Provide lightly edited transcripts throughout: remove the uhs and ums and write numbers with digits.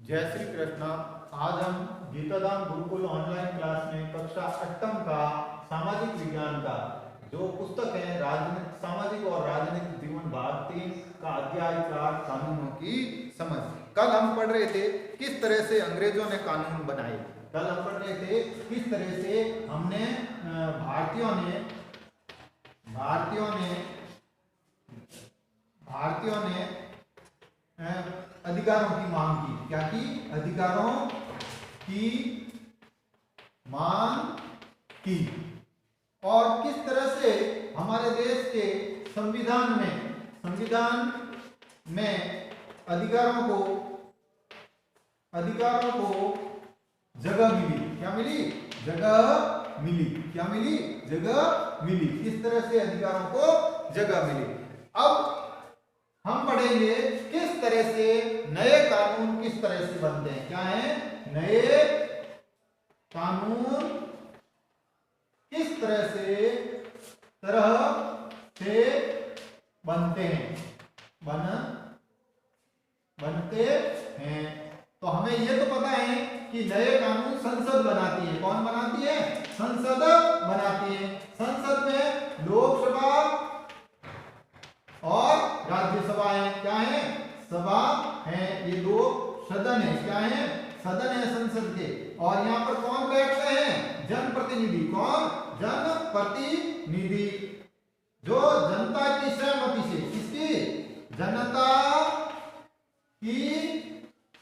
जय श्री कृष्णा। आज हम गीताधाम गुरुकुल ऑनलाइन क्लास में कक्षा 8वीं का सामाजिक विज्ञान का जो पुस्तक है सामाजिक और राजनीतिक जीवन भाग 3 का अध्याय 4 कानूनों की समझ। कल हम पढ़ रहे थे किस तरह से अंग्रेजों ने कानून बनाए। कल हम पढ़ रहे थे किस तरह से हमने भारतीयों ने अधिकारों की मांग की। क्या की? अधिकारों की मांग की। और किस तरह से हमारे देश के संविधान में अधिकारों को जगह मिली। क्या मिली? जगह मिली। क्या मिली? जगह मिली। किस तरह से अधिकारों को जगह मिली। अब हम पढ़ेंगे किस तरह से नए कानून किस तरह से बनते हैं। क्या है? नए कानून किस तरह से बनते हैं। तो हमें यह तो पता है कि नए कानून संसद बनाती है। कौन बनाती है? संसद बनाती है। संसद में लोकसभा और राज्यसभाएं क्या है? सभा है। ये दो सदन है। क्या है? सदन है संसद के। और यहाँ पर कौन बैठते हैं? जनप्रतिनिधि। कौन? जनप्रतिनिधि, जो जनता की सहमति से, किसकी? जनता की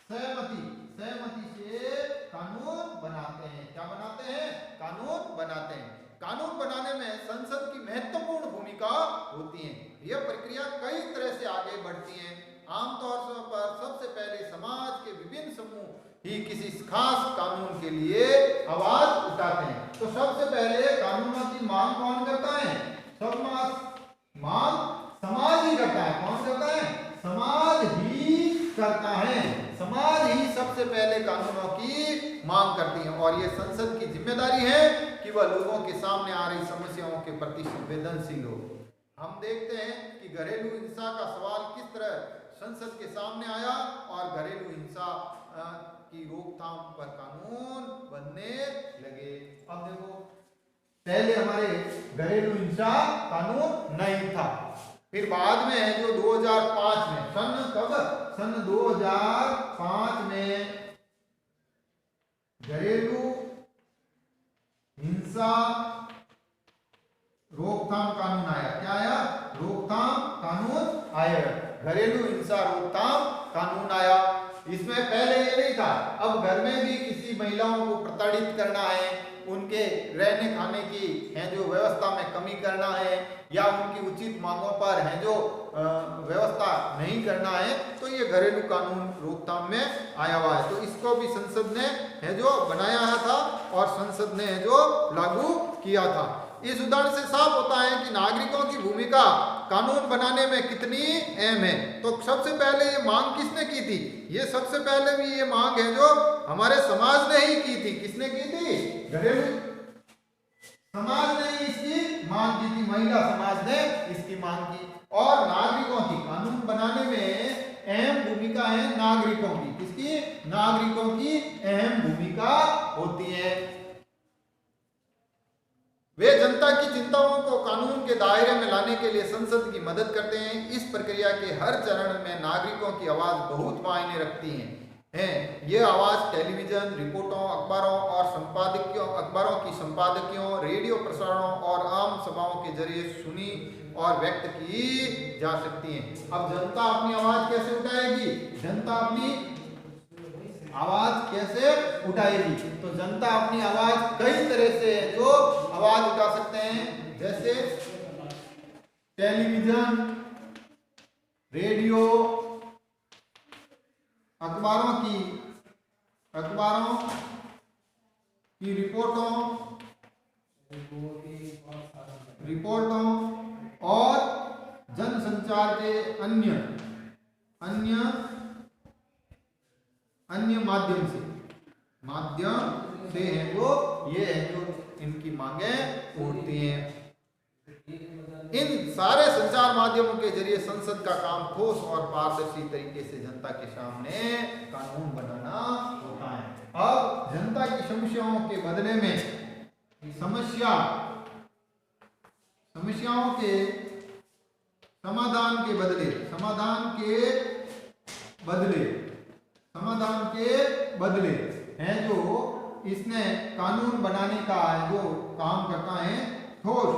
सहमति से कानून बनाते हैं। क्या बनाते हैं? कानून बनाते हैं। कानून बनाने में संसद की महत्वपूर्ण भूमिका होती है। यह प्रक्रिया कई तरह से आगे बढ़ती है। आमतौर पर सबसे पहले समाज के विभिन्न समूह ही किसी खास कानून के लिए आवाज उठाते हैं। तो सबसे पहले कानूनों की मांग कौन करता है? समाज ही करता है। कौन करता है? समाज ही करता है। समाज ही सबसे पहले कानूनों की मांग करती है। और यह संसद की जिम्मेदारी है कि वह लोगों के सामने आ रही समस्याओं के प्रति संवेदनशील हो। हम देखते हैं कि घरेलू हिंसा का सवाल किस तरह संसद के सामने आया और घरेलू हिंसा की रोकथाम पर कानून बनने लगे। अब देखो, पहले हमारे घरेलू हिंसा कानून नहीं था। फिर बाद में जो 2005 में सन 2005 में घरेलू हिंसा रोकथाम कानून आया। क्या आया? रोकथाम कानून आया। घरेलू हिंसा रोकथाम कानून आया। इसमें पहले ये नहीं था। अब घर में भी किसी महिलाओं को प्रताड़ित करना है, उनके रहने खाने की है जो व्यवस्था में कमी करना है, या उनकी उचित मांगों पर है जो व्यवस्था नहीं करना है, तो ये घरेलू कानून रोकथाम में आया हुआ है। तो इसको भी संसद ने है जो बनाया था और संसद ने है जो लागू किया था। इस उदाहरण से साफ होता है कि नागरिकों की भूमिका कानून बनाने में कितनी अहम है। तो सबसे पहले ये मांग किसने की थी? ये सबसे पहले भी ये मांग है जो हमारे समाज ने ही की थी। किसने की थी? घरेलू समाज ने इसकी मांग की थी। महिला समाज ने इसकी मांग की। और नागरिकों की कानून बनाने में अहम भूमिका है नागरिकों की। किसकी? नागरिकों की अहम भूमिका होती है। वे जनता की चिंताओं को कानून के दायरे में लाने के लिए संसद की मदद करते हैं। इस प्रक्रिया के हर चरण में नागरिकों की आवाज बहुत मायने रखती है। ये आवाज टेलीविजन रिपोर्टों, अखबारों की संपादकियों, रेडियो प्रसारणों और आम सभाओं के जरिए सुनी और व्यक्त की जा सकती है। अब जनता अपनी आवाज कैसे उठाएगी? जनता अपनी आवाज कैसे उठाएगी? तो जनता अपनी आवाज कई तरह से जो आवाज उठा सकते हैं, जैसे टेलीविजन, रेडियो, अखबारों की रिपोर्टों और जनसंचार के अन्य माध्यम से है वो ये है जो इनकी मांगे उठती हैं। इन सारे संचार माध्यमों के जरिए संसद का काम ठोस और पारदर्शी तरीके से जनता के सामने कानून बनाना होता है। अब जनता की समस्याओं के बदले में समस्याओं के समाधान के बदले है जो इसने कानून बनाने का जो काम करता है, ठोस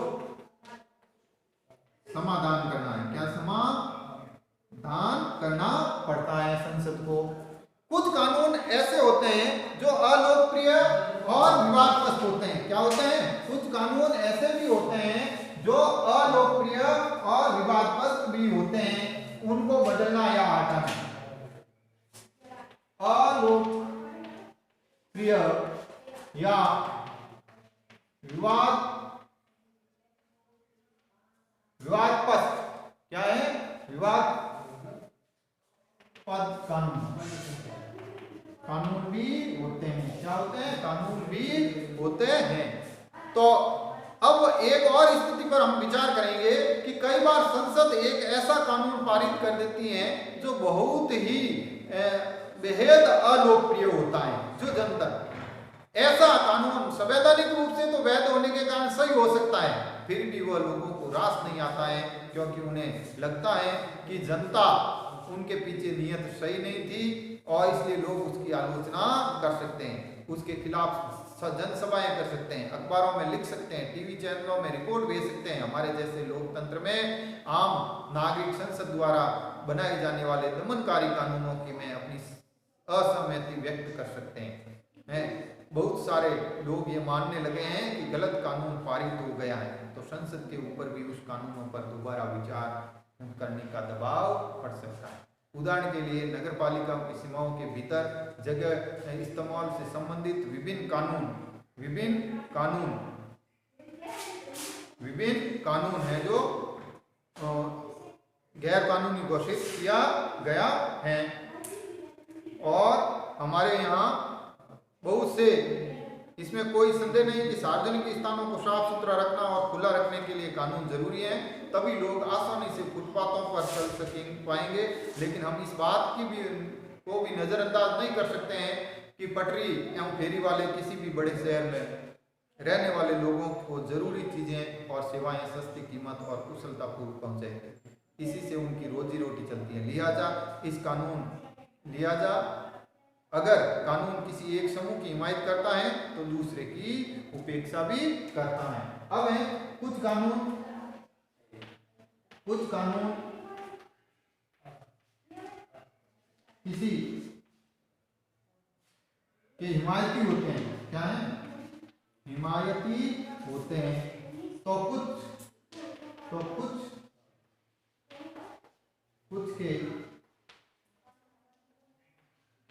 समाधान करना है। क्या समाधान करना पड़ता है संसद को। कुछ कानून ऐसे होते हैं जो अलोकप्रिय और विवादास्पद होते हैं। क्या होते हैं? कुछ कानून ऐसे भी होते हैं जो अलोकप्रिय और विवादास्पद भी होते हैं, उनको बदलना या हटाना। अलोकप्रिय या विवादास्पद क्या है? विवादास्पद कानून भी होते हैं। क्या होते हैं? कानून भी होते हैं। तो अब एक और स्थिति पर हम विचार करेंगे कि कई बार संसद एक ऐसा कानून पारित कर देती है जो बहुत ही बेहद अलोकप्रिय होता है, जो जनता ऐसा कानून संवैधानिक रूप से तो वैध होने के कारण सही हो सकता है, फिर भी वह लोगों को रास नहीं आता है, क्योंकि उन्हें लगता है कि जनता उनके पीछे नियत सही नहीं थी और इसलिए लोग उसकी आलोचना कर सकते हैं, उसके खिलाफ जनसभाएं कर सकते हैं, अखबारों में लिख सकते हैं, टीवी चैनलों में रिपोर्ट भेज सकते हैं। हमारे जैसे लोकतंत्र में आम नागरिक संसद द्वारा बनाए जाने वाले दमनकारी कानूनों की में अपनी असहमति व्यक्त कर सकते हैं। बहुत सारे लोग ये मानने लगे हैं कि गलत कानून पारित हो गया है, तो संसद के ऊपर भी उस कानूनों पर दोबारा विचार करने का दबाव पड़ सकता है। उदाहरण के लिए नगरपालिका की सीमाओं के भीतर जगह इस्तेमाल से संबंधित विभिन्न कानून है जो गैर कानूनी घोषित किया गया है, और हमारे यहाँ बहुत से, इसमें कोई संदेह नहीं कि सार्वजनिक स्थानों को साफ सुथरा रखना और खुला रखने के लिए कानून जरूरी है, तभी लोग आसानी से फुटपाथों पर चल पाएंगे। लेकिन हम इस बात की को भी नजरअंदाज नहीं कर सकते हैं कि पटरी एवं फेरी वाले किसी भी बड़े शहर में रहने वाले लोगों को जरूरी चीजें और सेवाएं सस्ती कीमत और कुशलतापूर्वक पहुंचाएंगे, इसी से उनकी रोजी रोटी चलती है। लिहाजा अगर कानून किसी एक समूह की हिमायत करता है तो दूसरे की उपेक्षा भी करता है। अब है कुछ कानून किसी के हिमायती होते हैं। क्या है? हिमायती होते हैं। तो कुछ के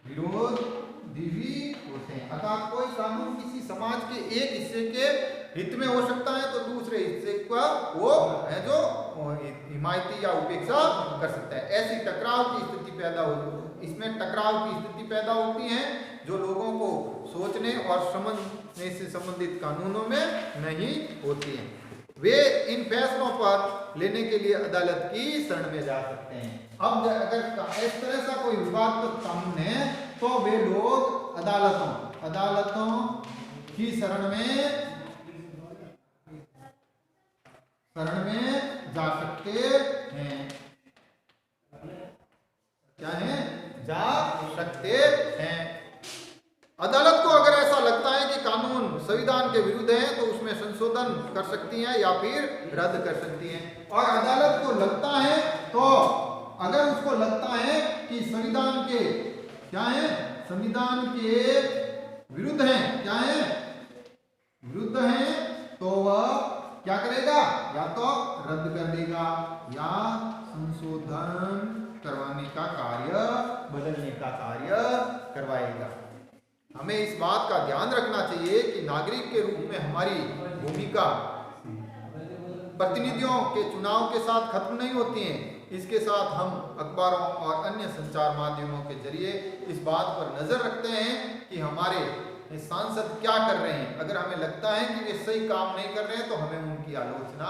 विरोधी भी होते हैं। अर्थात कोई कानून किसी समाज के एक हिस्से के हित में हो सकता है तो दूसरे हिस्से का वो है जो हिमायती या उपेक्षा कर सकता है। ऐसी टकराव की स्थिति पैदा होती है जो लोगों को सोचने और समझने से संबंधित कानूनों में नहीं होती है। वे इन फैसलों पर लेने के लिए अदालत की शरण में जा सकते हैं। अब अगर इस तरह से कोई विवादास्पद कानून है तो वे लोग अदालतों की शरण में जा सकते हैं। क्या है? जा सकते हैं। अदालत को अगर ऐसा लगता है कि कानून संविधान के विरुद्ध है तो उसमें संशोधन कर सकती है या फिर रद्द कर सकती है। और अदालत को लगता है तो अगर उसको लगता है कि संविधान के विरुद्ध है, विरुद्ध है, तो वह क्या करेगा? या तो रद्द कर देगा या संशोधन करवाने का कार्य, बदलने का कार्य करवाएगा। हमें इस बात का ध्यान रखना चाहिए कि नागरिक के रूप में हमारी भूमिका प्रतिनिधियों के चुनाव के साथ खत्म नहीं होती है। इसके साथ हम अखबारों और अन्य संचार माध्यमों के जरिए इस बात पर नजर रखते हैं कि हमारे ये सांसद क्या कर रहे हैं। अगर हमें लगता है कि वे सही काम नहीं कर रहे हैं तो हमें उनकी आलोचना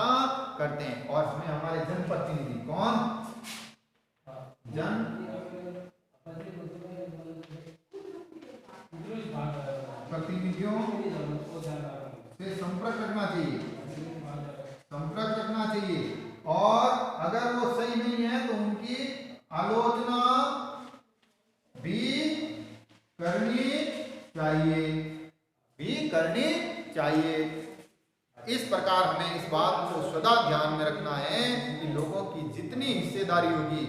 करते हैं। और हमें हमारे जनप्रतिनिधि कौन, प्रतिनिधियों से संपर्क रखना चाहिए, संपर्क रखना चाहिए। और अगर वो सही नहीं है तो उनकी आलोचना भी करनी चाहिए, इस प्रकार हमें इस बात को सदा ध्यान में रखना है कि लोगों की जितनी हिस्सेदारी होगी,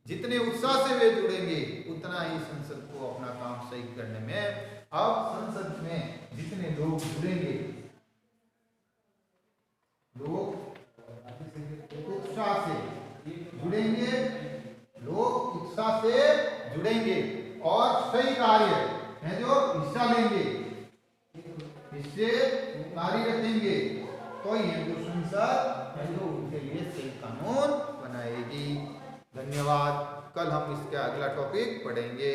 जितने उत्साह से वे जुड़ेंगे, उतना ही संसद को अपना काम सही करने में। अब संसद में जितने लोग जुड़ेंगे, लोग उत्साह से जुड़ेंगे, और सही कार्य है जो हिस्सा लेंगे, इससे जारी रखेंगे, तो ये जो संसद है जो उनके लिए सही कानून बनाएगी। धन्यवाद। कल हम इसका अगला टॉपिक पढ़ेंगे।